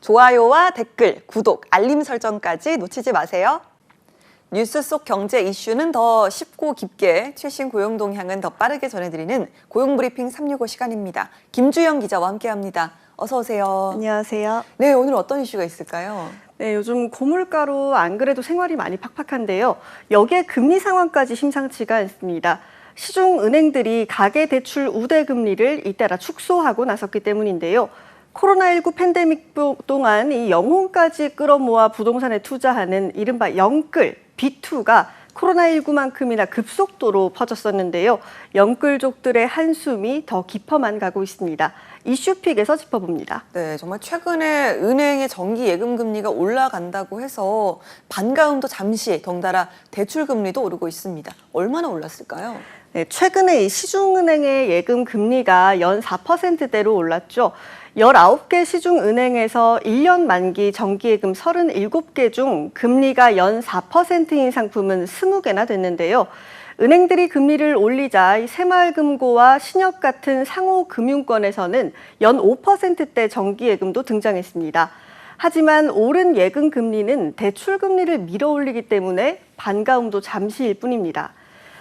좋아요와 댓글, 구독, 알림 설정까지 놓치지 마세요. 뉴스 속 경제 이슈는 더 쉽고 깊게, 최신 고용 동향은 더 빠르게 전해드리는 고용브리핑 365 시간입니다. 김주영 기자와 함께합니다. 어서 오세요. 안녕하세요. 네, 오늘 어떤 이슈가 있을까요? 네, 요즘 고물가로 안 그래도 생활이 많이 팍팍한데요. 여기에 금리 상황까지 심상치가 않습니다. 시중 은행들이 가계대출 우대금리를 잇따라 축소하고 나섰기 때문인데요. 코로나19 팬데믹 동안 이 영혼까지 끌어모아 부동산에 투자하는 이른바 영끌, B2가 코로나19만큼이나 급속도로 퍼졌었는데요. 영끌족들의 한숨이 더 깊어만 가고 있습니다. 이슈픽에서 짚어봅니다. 네, 정말 최근에 은행의 정기 예금 금리가 올라간다고 해서 반가움도 잠시, 덩달아 대출 금리도 오르고 있습니다. 얼마나 올랐을까요? 네, 최근에 이 시중은행의 예금 금리가 연 4%대로 올랐죠. 19개 시중은행에서 1년 만기 정기예금 37개 중 금리가 연 4%인 상품은 20개나 됐는데요. 은행들이 금리를 올리자 이 새마을금고와 신협 같은 상호금융권에서는 연 5%대 정기예금도 등장했습니다. 하지만 오른 예금 금리는 대출 금리를 밀어올리기 때문에 반가움도 잠시일 뿐입니다.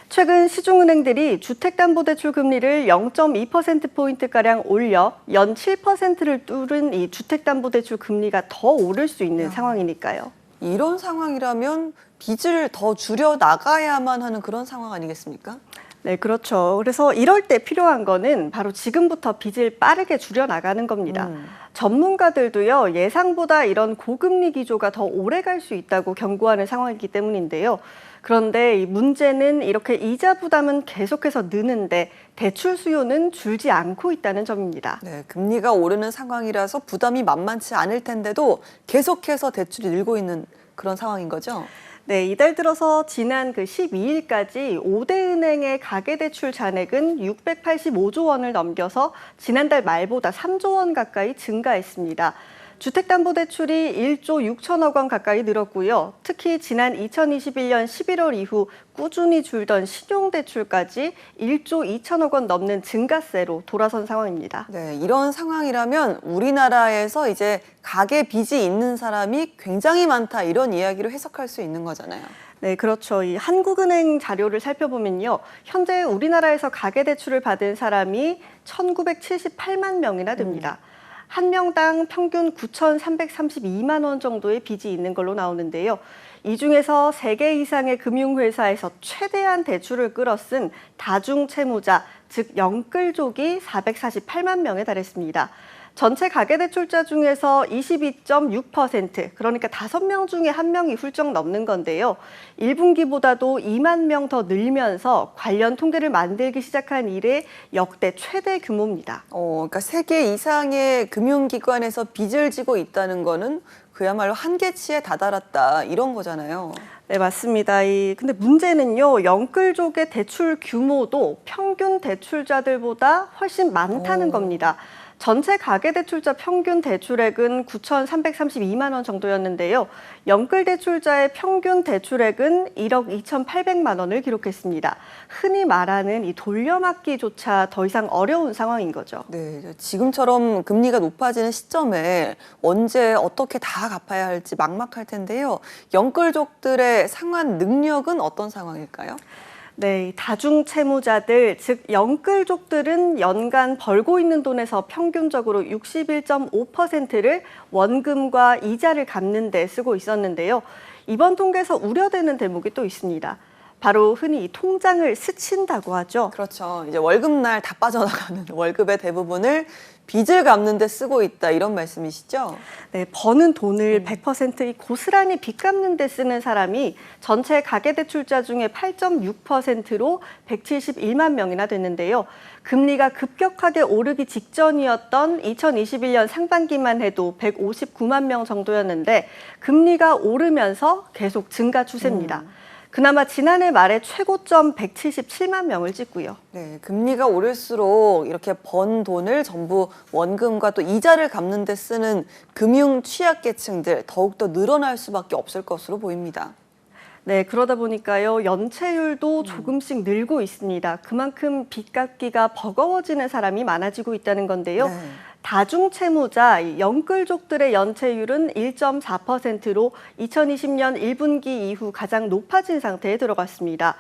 최근 시중은행들이 주택담보대출 금리를 0.2%포인트가량 올려 연 7%를 뚫은 이 주택담보대출 금리가 더 오를 수 있는 상황이니까요. 이런 상황이라면 빚을 더 줄여 나가야만 하는 그런 상황 아니겠습니까? 네, 그렇죠. 그래서 이럴 때 필요한 거는 바로 지금부터 빚을 빠르게 줄여 나가는 겁니다. 전문가들도요, 예상보다 이런 고금리 기조가 더 오래 갈 수 있다고 경고하는 상황이기 때문인데요. 그런데 이 문제는 이렇게 이자 부담은 계속해서 느는데 대출 수요는 줄지 않고 있다는 점입니다. 네, 금리가 오르는 상황이라서 부담이 만만치 않을 텐데도 계속해서 대출이 늘고 있는 그런 상황인 거죠? 네, 이달 들어서 지난 12일까지 5대 은행의 가계대출 잔액은 685조 원을 넘겨서 지난달 말보다 3조 원 가까이 증가했습니다. 주택담보대출이 1조 6천억 원 가까이 늘었고요. 특히 지난 2021년 11월 이후 꾸준히 줄던 신용대출까지 1조 2천억 원 넘는 증가세로 돌아선 상황입니다. 네, 이런 상황이라면 우리나라에서 이제 가계 빚이 있는 사람이 굉장히 많다, 이런 이야기로 해석할 수 있는 거잖아요. 네, 그렇죠. 이 한국은행 자료를 살펴보면요. 현재 우리나라에서 가계대출을 받은 사람이 1,978만 명이나 됩니다. 한 명당 평균 9,332만 원 정도의 빚이 있는 걸로 나오는데요. 이 중에서 3개 이상의 금융회사에서 최대한 대출을 끌어쓴 다중채무자, 즉 영끌족이 448만 명에 달했습니다. 전체 가계대출자 중에서 22.6%, 그러니까 5명 중에 1명이 훌쩍 넘는 건데요. 1분기보다도 2만 명 더 늘면서 관련 통계를 만들기 시작한 이래 역대 최대 규모입니다. 그러니까 3개 이상의 금융기관에서 빚을 지고 있다는 거는 그야말로 한계치에 다다랐다, 이런 거잖아요. 네, 맞습니다. 근데 문제는요, 영끌족의 대출 규모도 평균 대출자들보다 훨씬 많다는 겁니다. 전체 가계대출자 평균 대출액은 9,332만 원 정도였는데요. 영끌 대출자의 평균 대출액은 1억 2,800만 원을 기록했습니다. 흔히 말하는 이 돌려막기조차 더 이상 어려운 상황인 거죠. 네, 지금처럼 금리가 높아지는 시점에 언제 어떻게 다 갚아야 할지 막막할 텐데요. 영끌족들의 상환 능력은 어떤 상황일까요? 네, 다중채무자들, 즉 영끌족들은 연간 벌고 있는 돈에서 평균적으로 61.5%를 원금과 이자를 갚는 데 쓰고 있었는데요. 이번 통계에서 우려되는 대목이 또 있습니다. 바로 흔히 통장을 스친다고 하죠. 그렇죠. 이제 월급날 다 빠져나가는 월급의 대부분을 빚을 갚는 데 쓰고 있다, 이런 말씀이시죠? 네, 버는 돈을 100% 고스란히 빚 갚는 데 쓰는 사람이 전체 가계대출자 중에 8.6%로 171만 명이나 됐는데요. 금리가 급격하게 오르기 직전이었던 2021년 상반기만 해도 159만 명 정도였는데 금리가 오르면서 계속 증가 추세입니다. 그나마 지난해 말에 최고점 177만 명을 찍고요. 네, 금리가 오를수록 이렇게 번 돈을 전부 원금과 또 이자를 갚는 데 쓰는 금융 취약계층들 더욱더 늘어날 수밖에 없을 것으로 보입니다. 네, 그러다 보니까요, 연체율도 조금씩 늘고 있습니다. 그만큼 빚 갚기가 버거워지는 사람이 많아지고 있다는 건데요. 네. 다중채무자, 이 영끌족들의 연체율은 1.4%로 2020년 1분기 이후 가장 높아진 상태에 들어갔습니다.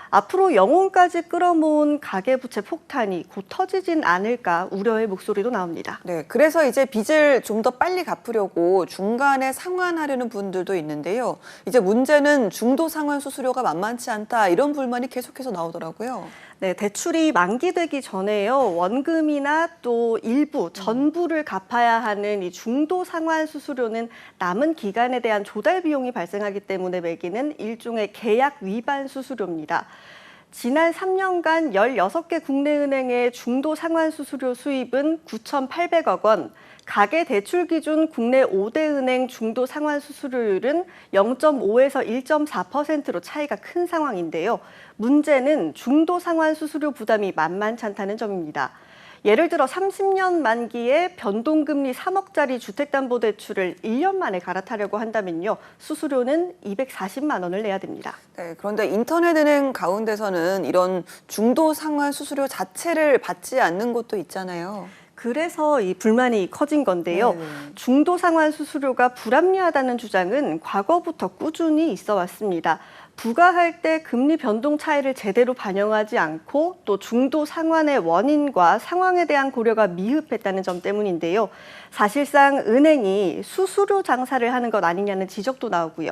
앞으로 영혼까지 끌어모은 가계부채 폭탄이 곧 터지진 않을까 우려의 목소리도 나옵니다. 네, 그래서 이제 빚을 좀 더 빨리 갚으려고 중간에 상환하려는 분들도 있는데요. 이제 문제는 중도 상환 수수료가 만만치 않다 이런 불만이 계속해서 나오더라고요. 네, 대출이 만기되기 전에요. 원금이나 또 일부, 전부를 갚아야 하는 이 중도 상환 수수료는 남은 기간에 대한 조달 비용이 발생하기 때문에 매기는 일종의 계약 위반 수수료입니다. 지난 3년간 16개 국내은행의 중도 상환 수수료 수입은 9,800억 원, 가계 대출 기준 국내 5대 은행 중도 상환 수수료율은 0.5에서 1.4%로 차이가 큰 상황인데요. 문제는 중도 상환 수수료 부담이 만만치 않다는 점입니다. 예를 들어 30년 만기에 변동금리 3억짜리 주택담보대출을 1년 만에 갈아타려고 한다면요. 수수료는 240만 원을 내야 됩니다. 네, 그런데 인터넷은행 가운데서는 이런 중도 상환 수수료 자체를 받지 않는 곳도 있잖아요. 그래서 이 불만이 커진 건데요. 네. 중도 상환 수수료가 불합리하다는 주장은 과거부터 꾸준히 있어 왔습니다. 부과할 때 금리 변동 차이를 제대로 반영하지 않고 또 중도 상환의 원인과 상황에 대한 고려가 미흡했다는 점 때문인데요. 사실상 은행이 수수료 장사를 하는 것 아니냐는 지적도 나오고요.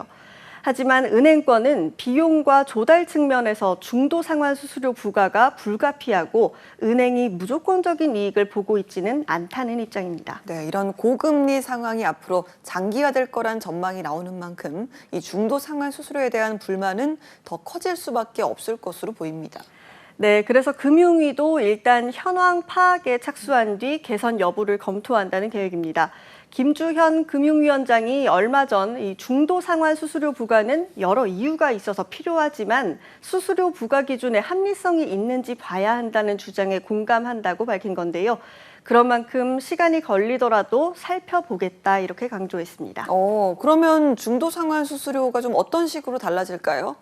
하지만 은행권은 비용과 조달 측면에서 중도 상환 수수료 부과가 불가피하고 은행이 무조건적인 이익을 보고 있지는 않다는 입장입니다. 네, 이런 고금리 상황이 앞으로 장기화될 거란 전망이 나오는 만큼 이 중도 상환 수수료에 대한 불만은 더 커질 수밖에 없을 것으로 보입니다. 네, 그래서 금융위도 일단 현황 파악에 착수한 뒤 개선 여부를 검토한다는 계획입니다. 김주현 금융위원장이 얼마 전 이 중도 상환 수수료 부과는 여러 이유가 있어서 필요하지만 수수료 부과 기준에 합리성이 있는지 봐야 한다는 주장에 공감한다고 밝힌 건데요. 그런 만큼 시간이 걸리더라도 살펴보겠다 이렇게 강조했습니다. 그러면 중도 상환 수수료가 좀 어떤 식으로 달라질까요?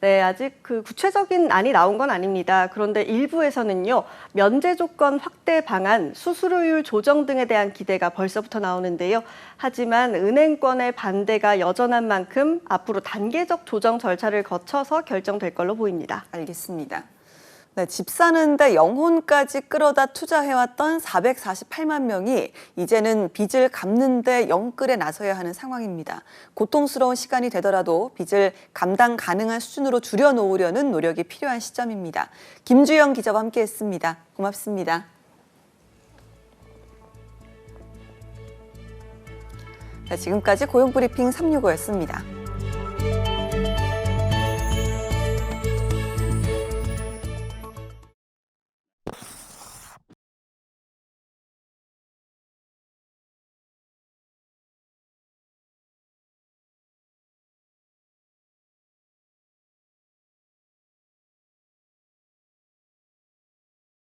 네, 아직 그 구체적인 안이 나온 건 아닙니다. 그런데 일부에서는요, 면제 조건 확대 방안, 수수료율 조정 등에 대한 기대가 벌써부터 나오는데요. 하지만 은행권의 반대가 여전한 만큼 앞으로 단계적 조정 절차를 거쳐서 결정될 걸로 보입니다. 알겠습니다. 네, 집 사는데 영혼까지 끌어다 투자해왔던 448만 명이 이제는 빚을 갚는데 영끌에 나서야 하는 상황입니다. 고통스러운 시간이 되더라도 빚을 감당 가능한 수준으로 줄여놓으려는 노력이 필요한 시점입니다. 김주영 기자와 함께했습니다. 고맙습니다. 네, 지금까지 고용브리핑 365였습니다.